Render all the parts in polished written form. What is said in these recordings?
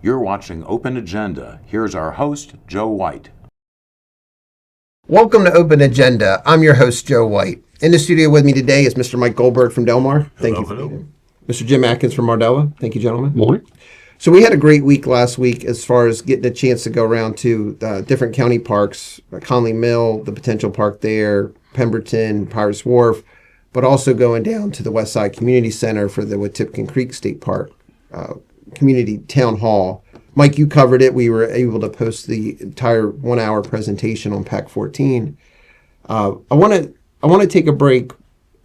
You're watching Open Agenda. Here's our host, Joe White. Welcome to Open Agenda. I'm your host, Joe White. In the studio with me today is Mr. Mike Goldberg from Delmar. Thank you for being here. Mr. Jim Atkins from Mardella. Thank you, gentlemen. Morning. So we had a great week last week as far as getting a chance to go around to different county parks, Conley Mill, the potential park there, Pemberton, Pirates Wharf, but also going down to the West Side Community Center for the Wetumpka Creek State Park Community Town Hall. Mike, you covered it. We were able to post the entire 1 hour presentation on PAC 14. I want to take a break,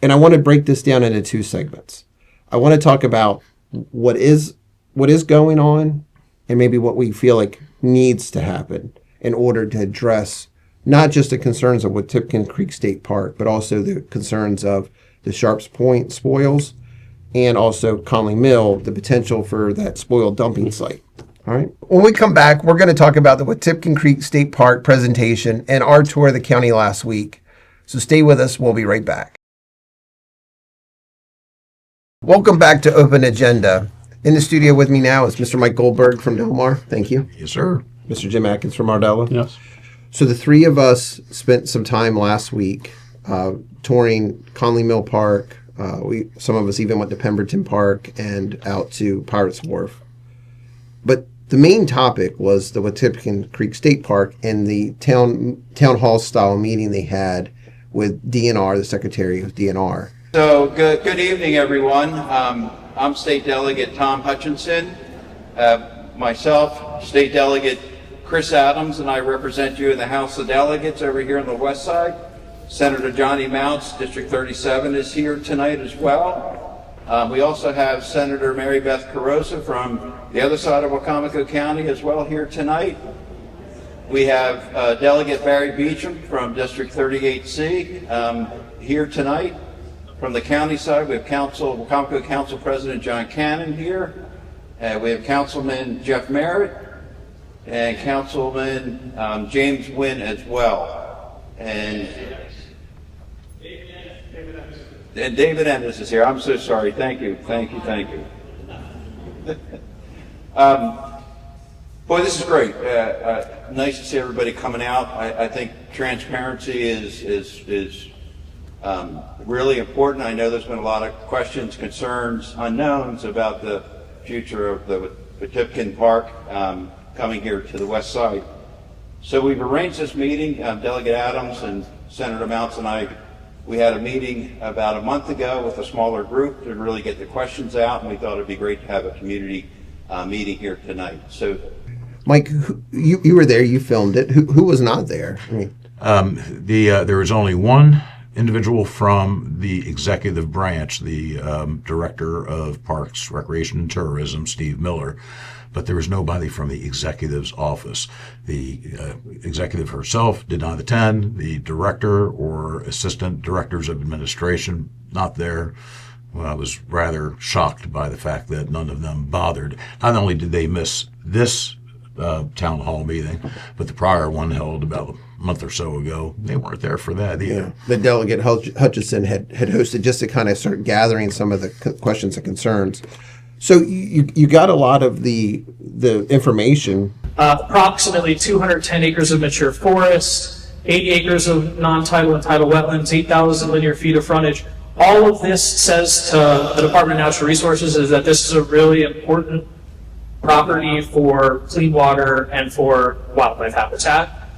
and I want to break this down into two segments. I want to talk about what is going on and maybe what we feel like needs to happen in order to address not just the concerns of Wetumpka Creek State Park, but also the concerns of the Sharps Point spoils and also Conley Mill, the potential for that spoil dumping site. All right. When we come back, we're going to talk about the Wetumpka Creek State Park presentation and our tour of the county last week. So stay with us. We'll be right back. Welcome back to Open Agenda. In the studio with me now is Mr. Mike Goldberg from Delmar. Thank you. Yes, sir. Mr. Jim Atkins from Mardella. Yes. So the three of us spent some time last week touring Conley Mill Park. Some of us even went to Pemberton Park and out to Pirates Wharf. But the main topic was the Wetumpka Creek State Park and the town hall style meeting they had with DNR, the Secretary of DNR. So good evening, everyone. I'm State Delegate Tom Hutchinson. Myself, State Delegate Chris Adams, and I represent you in the House of Delegates over here on the west side. Senator Johnny Mounts, District 37, is here tonight as well. We also have Senator Mary Beth Carosa from the other side of Wacomico County as well here tonight. We have Delegate Barry Beecham from District 38C here tonight. From the county side, we have Wacomico Council President John Cannon here. We have Councilman Jeff Merritt and Councilman James Wynn as well. And David Ennis is here. I'm so sorry. Thank you. Boy, this is great. Nice to see everybody coming out. I think transparency is really important. I know there's been a lot of questions, concerns, unknowns about the future of the Wetumpka Park coming here to the west side. So we've arranged this meeting. Delegate Adams and Senator Mounts and I, we had a meeting about a month ago with a smaller group to really get the questions out, and we thought it'd be great to have a community meeting here tonight. So, Mike, you were there. You filmed it. Who was not there? I mean, There was only one individual from the executive branch, the Director of Parks, Recreation, and Tourism, Steve Miller, but there was nobody from the executive's office. The executive herself did not attend. The director or assistant directors of administration, not there. Well, I was rather shocked by the fact that none of them bothered. Not only did they miss this town hall meeting, but the prior one held about a month or so ago, they weren't there for that either. Yeah. The Delegate Hutchinson had hosted just to kind of start gathering some of the questions and concerns. So you got a lot of the information. Approximately 210 acres of mature forest, 80 acres of non-tidal and tidal wetlands, 8,000 linear feet of frontage. All of this says to the Department of Natural Resources is that this is a really important property for clean water and for wildlife habitat.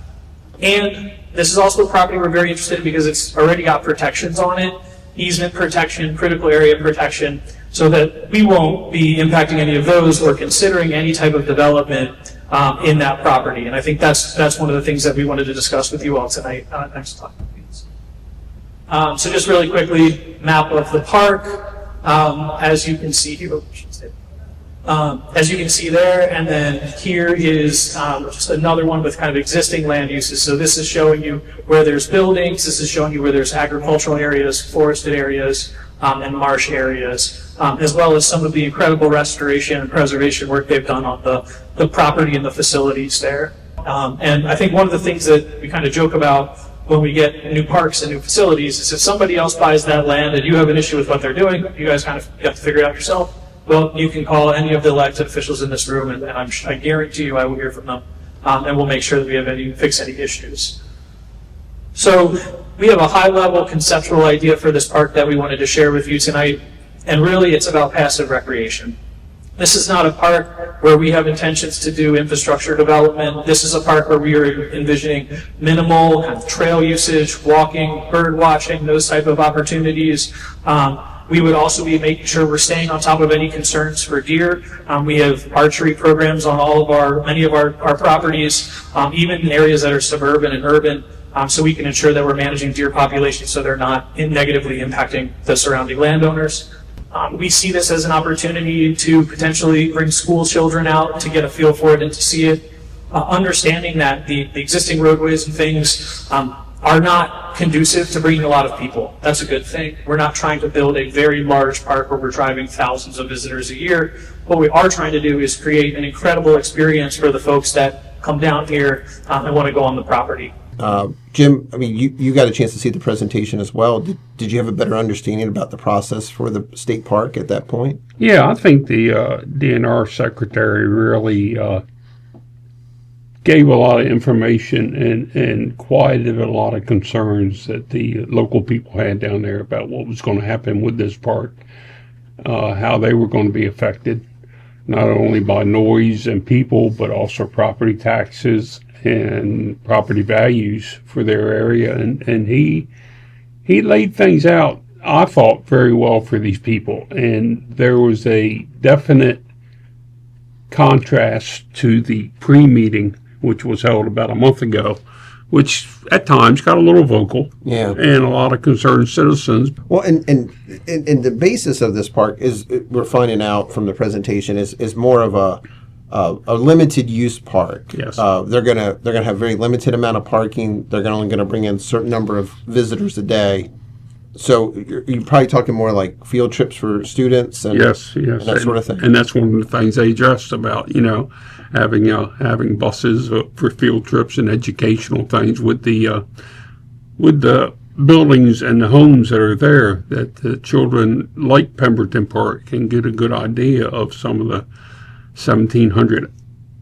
And this is also a property we're very interested in because it's already got protections on it, easement protection, critical area protection, so that we won't be impacting any of those or considering any type of development in that property. And I think that's one of the things that we wanted to discuss with you all tonight. Next slide, please. So just really quickly, map of the park. As you can see here, as you can see there, and then here is just another one with kind of existing land uses. So this is showing you where there's buildings, this is showing you where there's agricultural areas, forested areas, and marsh areas, as well as some of the incredible restoration and preservation work they've done on the property and the facilities there. And I think one of the things that we kind of joke about when we get new parks and new facilities is if somebody else buys that land and you have an issue with what they're doing, you guys kind of have to figure it out yourself. well, you can call any of the elected officials in this room, and I guarantee you I will hear from them, and we'll make sure that we fix any issues. So we have a high-level conceptual idea for this park that we wanted to share with you tonight, and really it's about passive recreation. This is not a park where we have intentions to do infrastructure development. This is a park where we are envisioning minimal kind of trail usage, walking, bird watching, those type of opportunities. We would also be making sure we're staying on top of any concerns for deer. We have archery programs on many of our properties, even in areas that are suburban and urban, so we can ensure that we're managing deer populations so they're not negatively impacting the surrounding landowners. We see this as an opportunity to potentially bring school children out to get a feel for it and to see it, understanding that the existing roadways and things are not conducive to bringing a lot of people. That's a good thing. We're not trying to build a very large park where we're driving thousands of visitors a year. What we are trying to do is create an incredible experience for the folks that come down here and want to go on the property. Jim, I mean, you got a chance to see the presentation as well. Did you have a better understanding about the process for the state park at that point? Yeah, I think the DNR secretary really gave a lot of information and quieted a lot of concerns that the local people had down there about what was going to happen with this park, how they were going to be affected, not only by noise and people, but also property taxes and property values for their area. And he laid things out, I thought, very well for these people. And there was a definite contrast to the pre-meeting, which was held about a month ago, which at times got a little vocal, and a lot of concerned citizens. Well, and the basis of this park is, we're finding out from the presentation, is more of a limited use park. Yes. They're gonna have very limited amount of parking. They're only gonna bring in a certain number of visitors a day. So you're probably talking more like field trips for students and, yes, and that sort of thing. And that's one of the things they addressed about, having buses for field trips and educational things with the buildings and the homes that are there, that the children like Pemberton Park can get a good idea of some of the 1700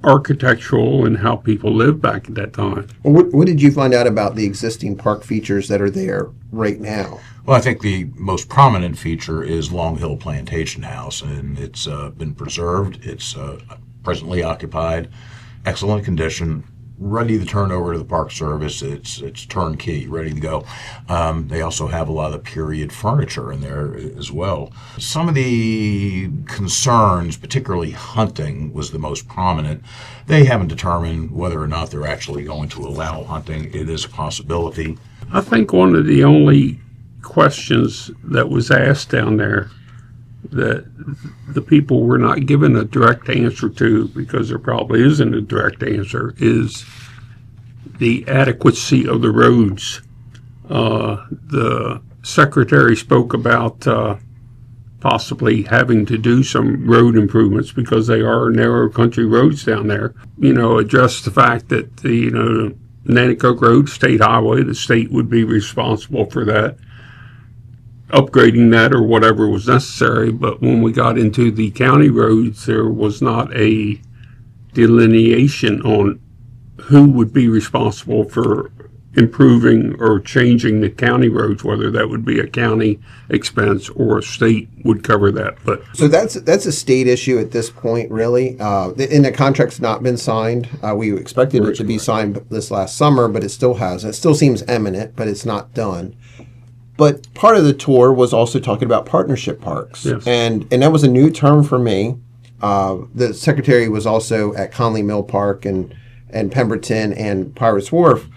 architectural and how people lived back at that time. Well, what did you find out about the existing park features that are there right now? Well, I think the most prominent feature is Long Hill Plantation House, and it's been preserved. It's presently occupied, excellent condition, ready to turn over to the Park Service. It's turnkey, ready to go. They also have a lot of period furniture in there as well. Some of the concerns, particularly hunting, was the most prominent. They haven't determined whether or not they're actually going to allow hunting. It is a possibility. I think one of the only questions that was asked down there that the people were not given a direct answer to, because there probably isn't a direct answer, is the adequacy of the roads. The secretary spoke about possibly having to do some road improvements because they are narrow country roads down there. Address the fact that the Nanticoke Road, state highway, the state would be responsible for that, upgrading that or whatever was necessary. But when we got into the county roads, there was not a delineation on who would be responsible for improving or changing the county roads, whether that would be a county expense or a state would cover that. But so that's a state issue at this point, really. And the contract's not been signed. We expected it to be signed this last summer, but it still hasn't. It still seems imminent, but it's not done. But part of the tour was also talking about partnership parks. Yes. And that was a new term for me. The secretary was also at Conley Mill Park and Pemberton and Pirates Wharf.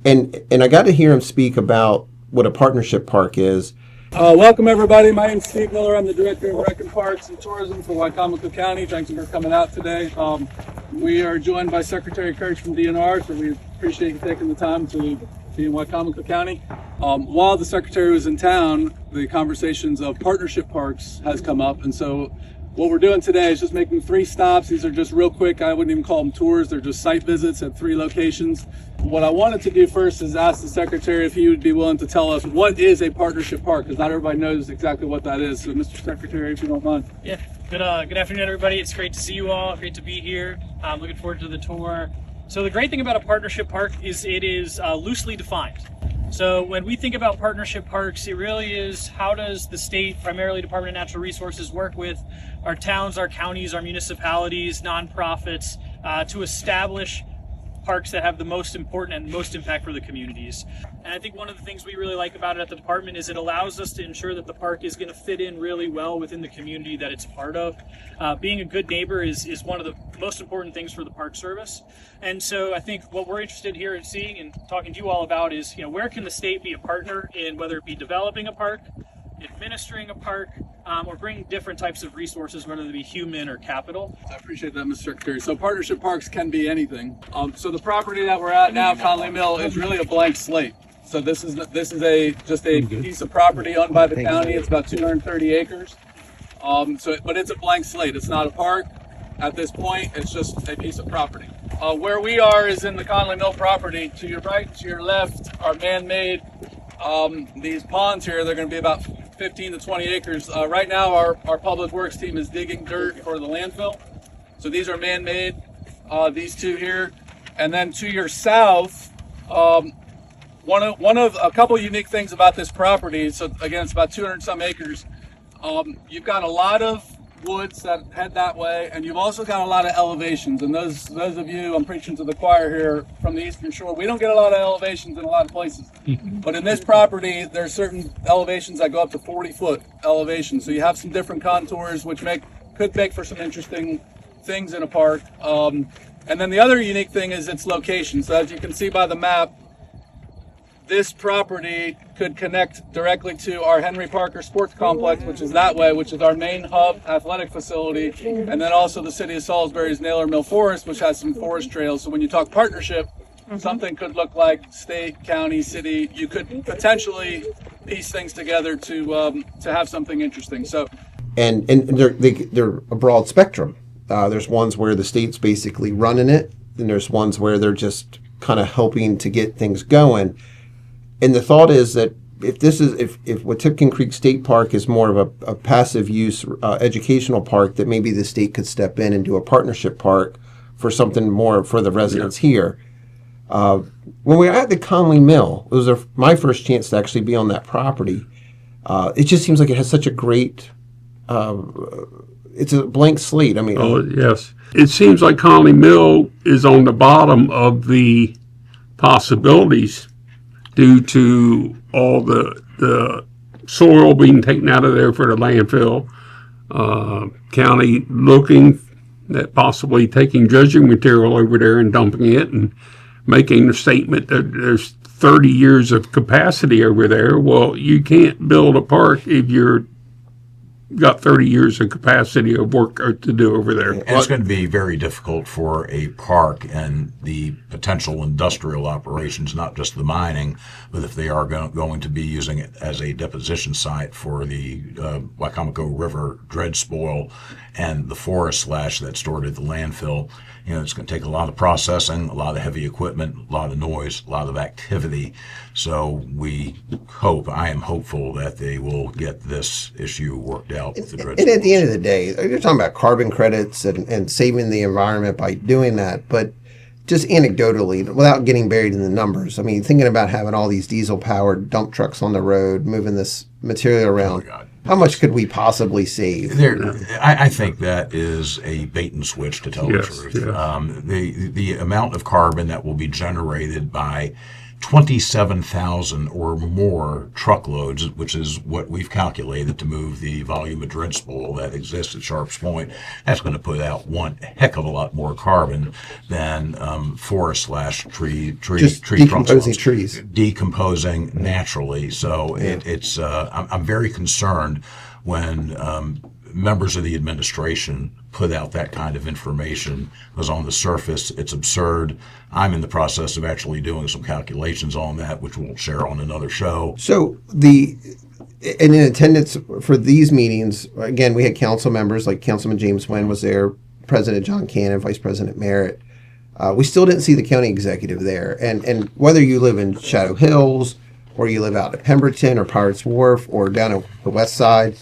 And I got to hear him speak about what a partnership park is. Welcome, everybody. My name's Steve Miller. I'm the Director of Rec and Parks and Tourism for Wicomico County. Thanks for coming out today. We are joined by Secretary Kirch from DNR, so we appreciate you taking the time to be in Wicomico County. While the Secretary was in town, the conversations of partnership parks has come up, and so what we're doing today is just making 3 stops. These are just real quick. I wouldn't even call them tours. They're just site visits at 3 locations. What I wanted to do first is ask the Secretary if he would be willing to tell us what is a partnership park, because not everybody knows exactly what that is. So, Mr. Secretary, if you don't mind. Yeah. Good afternoon, everybody. It's great to see you all. Great to be here. I'm looking forward to the tour. So the great thing about a partnership park is it is loosely defined. So when we think about partnership parks, it really is how does the state, primarily Department of Natural Resources, work with our towns, our counties, our municipalities, nonprofits to establish parks that have the most important and most impact for the communities. And I think one of the things we really like about it at the department is it allows us to ensure that the park is going to fit in really well within the community that it's part of. Being a good neighbor is one of the most important things for the Park Service. And so I think what we're interested here in seeing and talking to you all about is, where can the state be a partner in whether it be developing a park, administering a park, or bringing different types of resources, whether they be human or capital. I appreciate that, Mr. Secretary. So partnership parks can be anything. So the property that we're at now, Conley Mill, is really a blank slate. So this is just a piece of property owned by the county. It's about 230 acres. But it's a blank slate. It's not a park at this point. It's just a piece of property. Where we are is in the Conley Mill property. To your right, to your left are man-made. These ponds here, they're going to be about 15 to 20 acres. Right now, our public works team is digging dirt for the landfill. So these are man-made, these two here. And then to your south, one of a couple unique things about this property. So again, it's about 200 some acres. You've got a lot of woods that head that way, and you've also got a lot of elevations. And those of you, I'm preaching to the choir here from the Eastern Shore, we don't get a lot of elevations in a lot of places. But in this property, there's certain elevations that go up to 40-foot elevation. So you have some different contours, which could make for some interesting things in a park. And then the other unique thing is its location. So as you can see by the map, this property could connect directly to our Henry Parker Sports Complex, which is that way, which is our main hub athletic facility, and then also the city of Salisbury's Naylor Mill Forest, which has some forest trails. So when you talk partnership, something could look like state, county, city. You could potentially piece things together to have something interesting. So, and they're a broad spectrum. There's ones where the state's basically running it, and there's ones where they're just kind of helping to get things going. And the thought is that if Wetumpka Creek State Park is more of a passive use educational park, that maybe the state could step in and do a partnership park for something more for the residents here. When we were at the Conley Mill, it was my first chance to actually be on that property. It just seems like it has such a great, it's a blank slate. I mean, oh, yes. It seems like Conley Mill is on the bottom of the possibilities due to all the soil being taken out of there for the landfill, county looking at possibly taking dredging material over there and dumping it and making a statement that there's 30 years of capacity over there. Well, you can't build a park if you're got 30 years of capacity of work to do over there. And it's going to be very difficult for a park and the potential industrial operations, not just the mining, but if they are going to be using it as a deposition site for the Wicomico River dredge spoil and the forest slash that's stored at the landfill. It's going to take a lot of processing, a lot of heavy equipment, a lot of noise, a lot of activity. So I am hopeful that they will get this issue worked out with the dredge. And at the end of the day, you're talking about carbon credits and saving the environment by doing that. But just anecdotally, without getting buried in the numbers, I mean, thinking about having all these diesel-powered dump trucks on the road, moving this material around, how much could we possibly save? I think that is a bait and switch, to tell the truth. Yes. The amount of carbon that will be generated by 27,000 or more truckloads, which is what we've calculated to move the volume of dredge spoil that exists at Sharps Point, that's going to put out one heck of a lot more carbon than forest slash tree decomposing trees decomposing naturally. So I'm very concerned when members of the administration put out that kind of information, because on the surface it's absurd. I'm in the process of actually doing some calculations on that, which we'll share on another show. So in attendance for these meetings, again, we had council members like Councilman James Wynn was there, President John Cannon, Vice President Merritt. We still didn't see the county executive there. And whether you live in Shadow Hills or you live out at Pemberton or Pirates Wharf or down at the west side,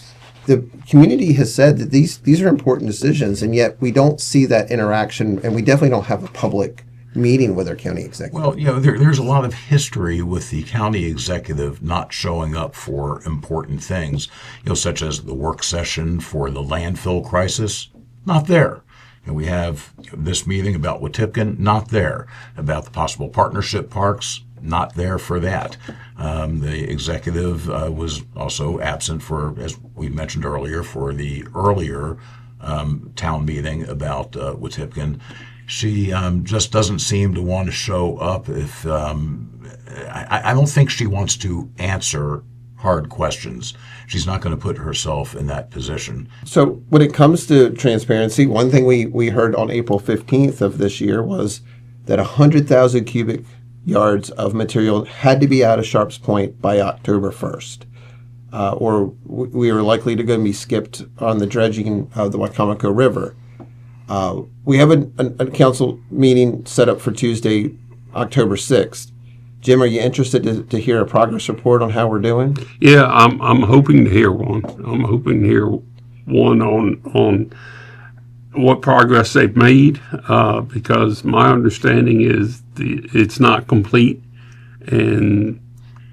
the community has said that these are important decisions, and yet we don't see that interaction, and we definitely don't have a public meeting with our county executive. Well, there's a lot of history with the county executive not showing up for important things, such as the work session for the landfill crisis, not there. We have this meeting about Wetumpka, not there. About the possible partnership parks, not there for that. The executive was also absent for, as we mentioned earlier, for the earlier town meeting about Wetumpka. She just doesn't seem to want to show up. If I don't think she wants to answer hard questions. She's not going to put herself in that position. So when it comes to transparency, one thing we heard on April 15th of this year was that 100,000 cubic yards of material had to be out of Sharps Point by October 1st. Or we were likely to be skipped on the dredging of the Wicomico River. We have a council meeting set up for Tuesday, October 6th. Jim, are you interested to hear a progress report on how we're doing? Yeah, I'm hoping to hear one. I'm hoping to hear one on what progress they've made, because my understanding is it's not complete, and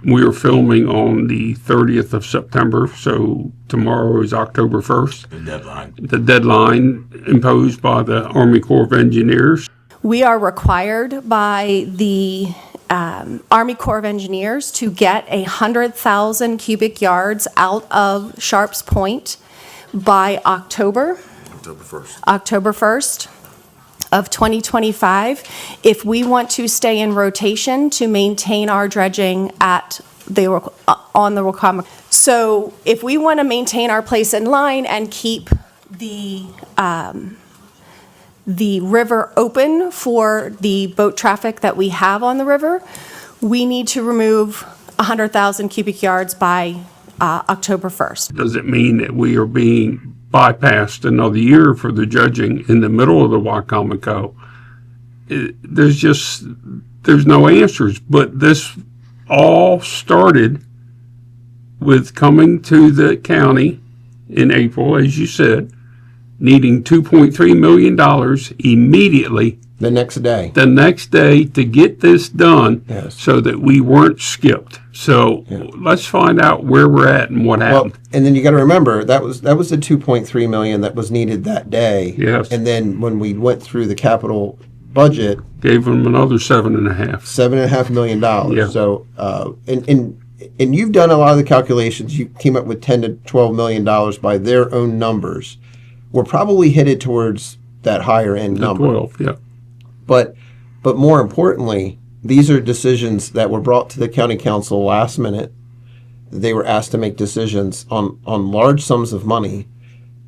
we are filming on the 30th of September, so tomorrow is October 1st. The deadline imposed by the Army Corps of Engineers. We are required by the Army Corps of Engineers to get 100,000 cubic yards out of Sharps Point by October 1st of 2025 if we want to stay in rotation to maintain our dredging on the Wicomico. So if we want to maintain our place in line and keep the river open for the boat traffic that we have on the river, we need to remove 100,000 cubic yards by October 1st. Does it mean that we are being bypassed another year for the dredging in the middle of the Wicomico? There's no answers, but this all started with coming to the county in April, as you said, needing $2.3 million immediately The next day. to get this done, Yes. so that we weren't skipped. So let's find out where we're at and what happened. Well, and then you got to remember that was the 2.3 million that was needed that day. Yes. And then when we went through the capital budget, Gave them another 7.5. $7.5 million. Yeah. So, and you've done a lot of the calculations. You came up with $10 to $12 million by their own numbers. We're probably headed towards that higher end number. 12, yeah. But more importantly, these are decisions that were brought to the county council last minute. They were asked to make decisions on large sums of money.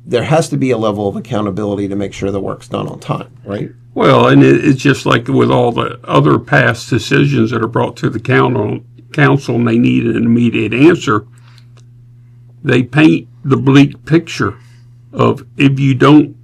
There has to be a level of accountability to make sure the work's done on time, right? Well, and it's just like with all the other past decisions that are brought to the council and they need an immediate answer, they paint the bleak picture of, if you don't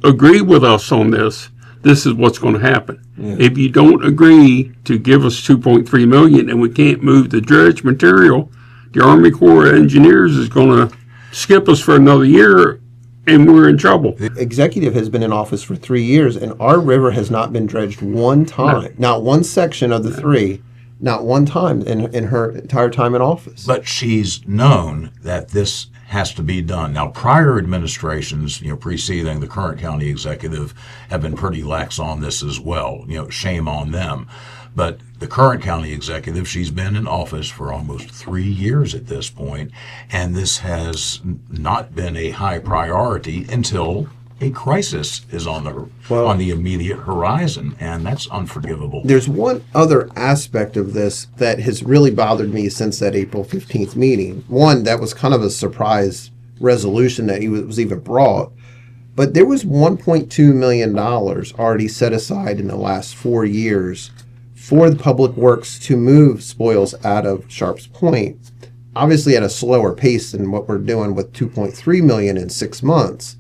agree with us on this, this is what's going to happen. Yeah. If you don't agree to give us $2.3 million and we can't move the dredge material, the Army Corps of Engineers is going to skip us for another year, and we're in trouble. The executive has been in office for 3 years, and our river has not been dredged one time. No. Not one section of the three, not one time in her entire time in office. But she's known that this has to be done. Now, prior administrations, preceding the current county executive, have been pretty lax on this as well. Shame on them. But the current county executive, she's been in office for almost 3 years at this point, and this has not been a high priority until a crisis is on the immediate horizon, and that's unforgivable. There's one other aspect of this that has really bothered me since that April 15th meeting. One, that was kind of a surprise resolution that he was even brought, but there was $1.2 million already set aside in the last 4 years for the public works to move spoils out of Sharps Point, obviously at a slower pace than what we're doing with $2.3 million in 6 months.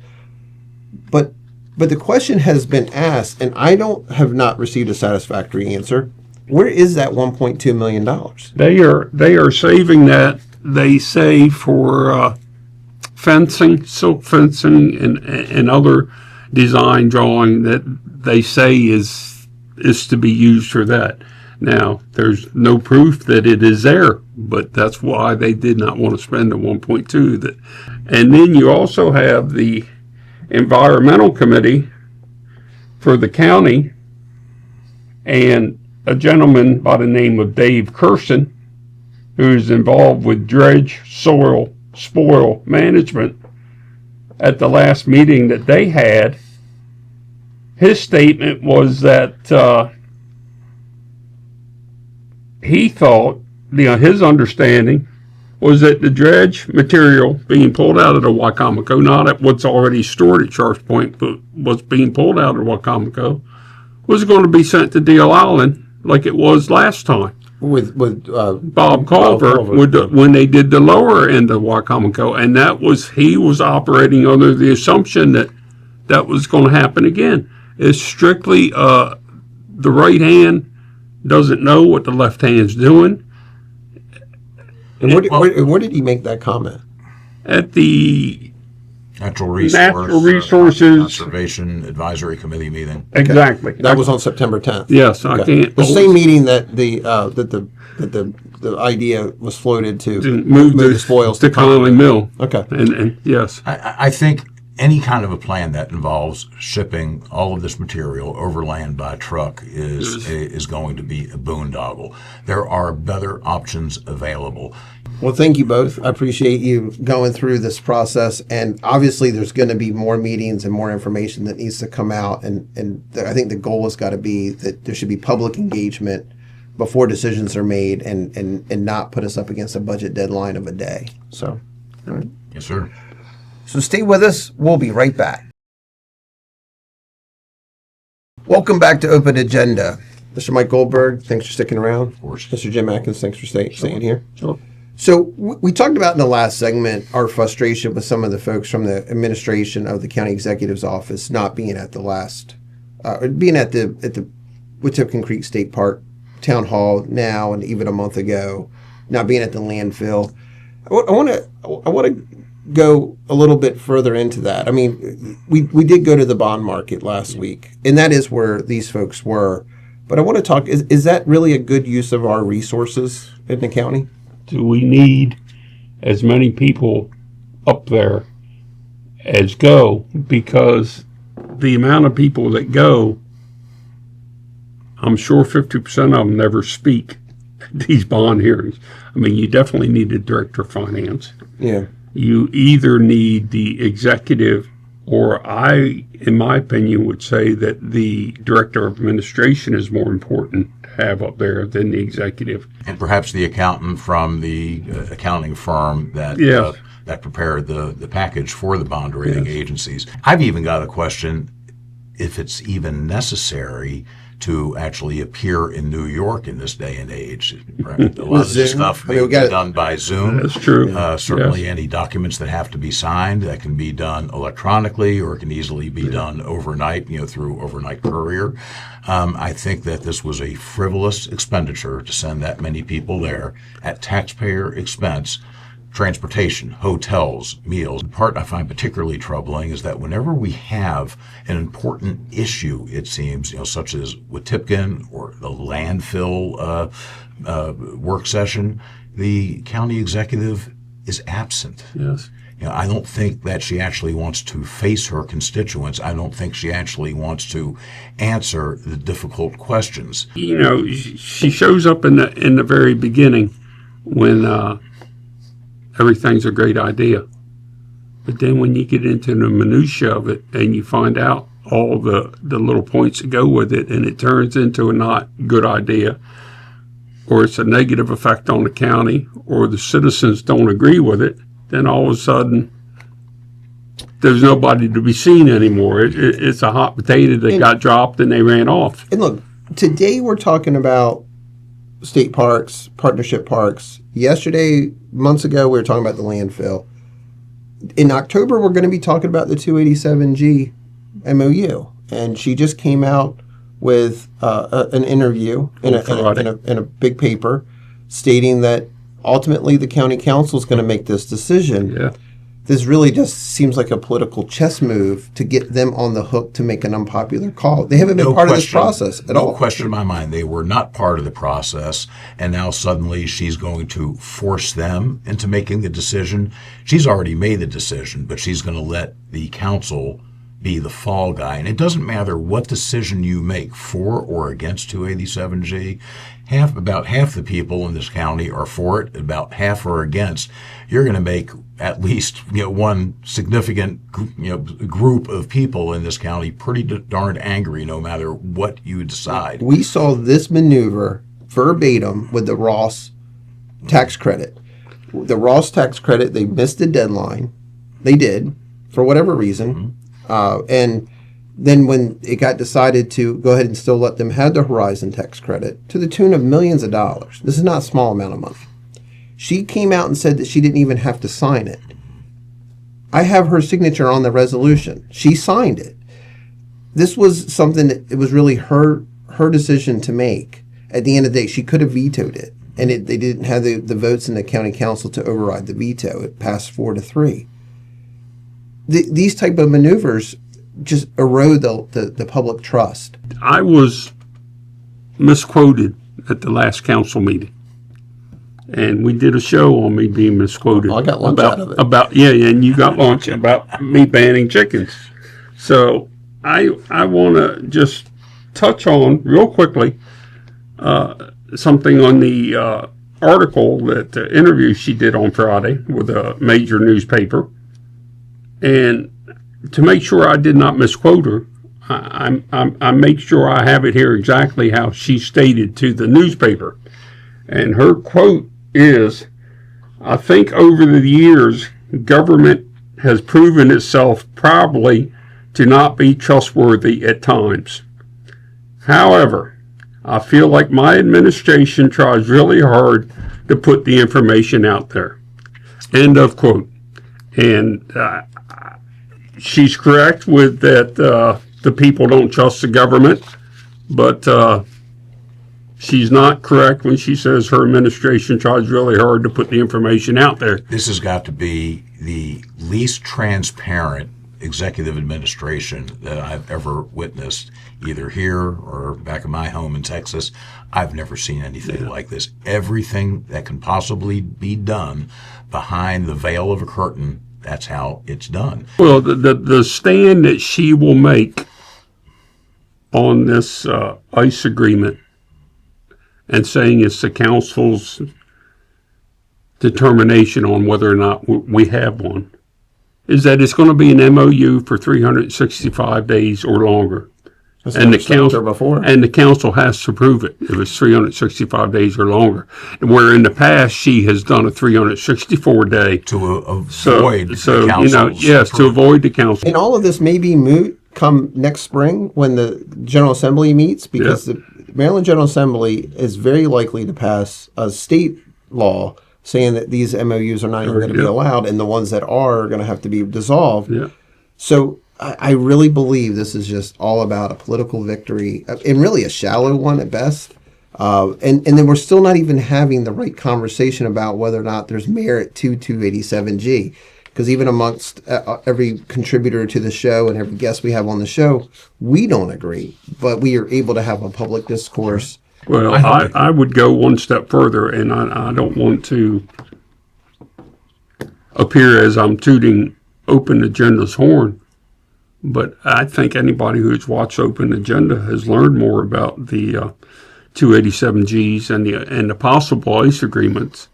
But the question has been asked, and I have not received a satisfactory answer. Where is that $1.2 million? They are saving that, they say, for fencing, silk fencing, and other design drawing that they say is to be used for that. Now, there's no proof that it is there, but that's why they did not want to spend the 1.2. And then you also have the Environmental Committee for the county, and a gentleman by the name of Dave Kirsten, who is involved with dredge soil spoil management. At the last meeting that they had, his statement was that he thought, his understanding was that the dredge material being pulled out of the Wicomico, not at what's already stored at Sharps Point, but what's being pulled out of the Wicomico, was going to be sent to Deal Island like it was last time. With Bob Culver, when they did the lower end of Wicomico, and he was operating under the assumption that that was going to happen again. It's strictly the right hand doesn't know what the left hand's doing. And where did he make that comment? At the Natural Resources Conservation Advisory Committee meeting. Exactly. That was on September 10th. Yes, I can't. The same meeting that the idea was floated to move the spoils to Conley Mill. Okay. And yes, I think any kind of a plan that involves shipping all of this material overland by truck is going to be a boondoggle. There are better options available. Well, thank you both. I appreciate you going through this process. And obviously, there's going to be more meetings and more information that needs to come out. And I think the goal has got to be that there should be public engagement before decisions are made and not put us up against a budget deadline of a day. So, all right. Yes, sir. So stay with us. We'll be right back. Welcome back to Open Agenda. Mr. Mike Goldberg, thanks for sticking around. Of course. Mr. Jim Atkins, thanks for staying here. Sure. So we talked about in the last segment our frustration with some of the folks from the administration of the county executive's office not being at the being at the Wetumpka Creek State Park Town Hall now and even a month ago, not being at the landfill. I want to go a little bit further into that. I mean, we did go to the bond market last week, and that is where these folks were. But I want to talk, is that really a good use of our resources in the county? Do we need as many people up there as go? Because the amount of people that go, I'm sure 50% of them never speak at these bond hearings. I mean, you definitely need a director of finance. Yeah. You either need the executive, or I, in my opinion, would say that the director of administration is more important to have up there than the executive. And perhaps the accountant from the accounting firm that Yes. that prepared the package for the bond rating agencies. I've even got a question if it's even necessary to actually appear in New York in this day and age. Right? A lot of this stuff may be done by Zoom. That's true. Certainly Yes. any documents that have to be signed, that can be done electronically, or it can easily be done overnight, through overnight courier. I think that this was a frivolous expenditure to send that many people there at taxpayer expense. Transportation, hotels, meals. The part I find particularly troubling is that whenever we have an important issue, it seems, such as Wetumpka or the landfill work session, the county executive is absent. Yes. I don't think that she actually wants to face her constituents. I don't think she actually wants to answer the difficult questions. She shows up in the very beginning when everything's a great idea. But then when you get into the minutia of it and you find out all the little points that go with it, and it turns into a not good idea, or it's a negative effect on the county, or the citizens don't agree with it, then all of a sudden there's nobody to be seen anymore. It's a hot potato that got dropped and they ran off. And look, today we're talking about state parks, partnership parks. Yesterday, months ago, we were talking about the landfill. In October, we're going to be talking about the 287G MOU. And she just came out with an interview in a big paper stating that ultimately the county council is going to make this decision. Yeah. this really just seems like a political chess move to get them on the hook to make an unpopular call. They haven't been part of this process at all. No question in my mind. They were not part of the process, and now suddenly she's going to force them into making the decision. She's already made the decision, but she's going to let the council be the fall guy. And it doesn't matter what decision you make for or against 287G. About half the people in this county are for it, about half are against. You're going to make at least one significant group of people in this county pretty darn angry, no matter what you decide. We saw this maneuver verbatim with the Ross tax credit. The Ross tax credit, they missed the deadline. They did, for whatever reason. And then when it got decided to go ahead and still let them have the Horizon tax credit to the tune of millions of dollars. This is not a small amount of money. She came out and said that she didn't even have to sign it. I have her signature on the resolution. She signed it. This was something that it was really her decision to make. At the end of the day, she could have vetoed it. And they didn't have the votes in the county council to override the veto. It passed 4-3. These type of maneuvers just erode the public trust. I was misquoted at the last council meeting, and we did a show on me being misquoted. I got lunch out of it. And you got lunch about me banning chickens. So I want to just touch on real quickly something on the article that the interview she did on Friday with a major newspaper. And to make sure I did not misquote her, I make sure I have it here exactly how she stated to the newspaper. And her quote is, "I think over the years, government has proven itself probably to not be trustworthy at times. However, I feel like my administration tries really hard to put the information out there." End of quote. And she's correct with that the people don't trust the government, but she's not correct when she says her administration tries really hard to put the information out there. This has got to be the least transparent executive administration that I've ever witnessed, either here or back in my home in Texas. I've never seen anything like this. Everything that can possibly be done behind the veil of a curtain, that's how it's done. Well, the stand that she will make on this ICE agreement and saying it's the council's determination on whether or not we have one is that it's going to be an MOU for 365 days or longer. And the council has to prove it if it's 365 days or longer. Where in the past she has done a 364-day to avoid the council's to avoid the council. And all of this may be moot come next spring when the General Assembly meets, because the Maryland General Assembly is very likely to pass a state law saying that these MOUs are not even going to be allowed, and the ones that are going to have to be dissolved. Yeah. So I really believe this is just all about a political victory, and really a shallow one at best. And then we're still not even having the right conversation about whether or not there's merit to 287G. Because even amongst every contributor to the show and every guest we have on the show, we don't agree. But we are able to have a public discourse. Well, I would go one step further, and I don't want to appear as I'm tooting Open Agenda's horn. But I think anybody who's watched Open Agenda has learned more about the 287Gs and the possible ICE agreements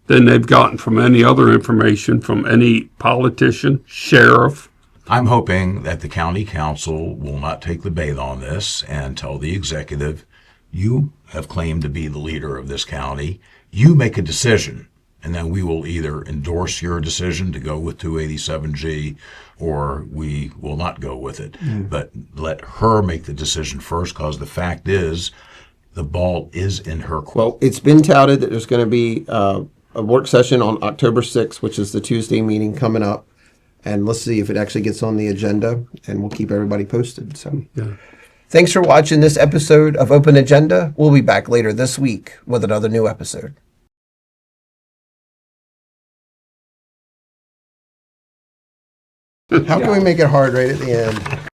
than they've gotten from any other information from any politician, sheriff. I'm hoping that the county council will not take the bait on this and tell the executive, you have claimed to be the leader of this county. You make a decision, and then we will either endorse your decision to go with 287G or we will not go with it. But let her make the decision first, because the fact is the ball is in her court. Well, it's been touted that there's going to be a work session on October 6th, which is the Tuesday meeting coming up. And let's see if it actually gets on the agenda, and we'll keep everybody posted. So, thanks for watching this episode of Open Agenda. We'll be back later this week with another new episode. How can we make it hard right at the end?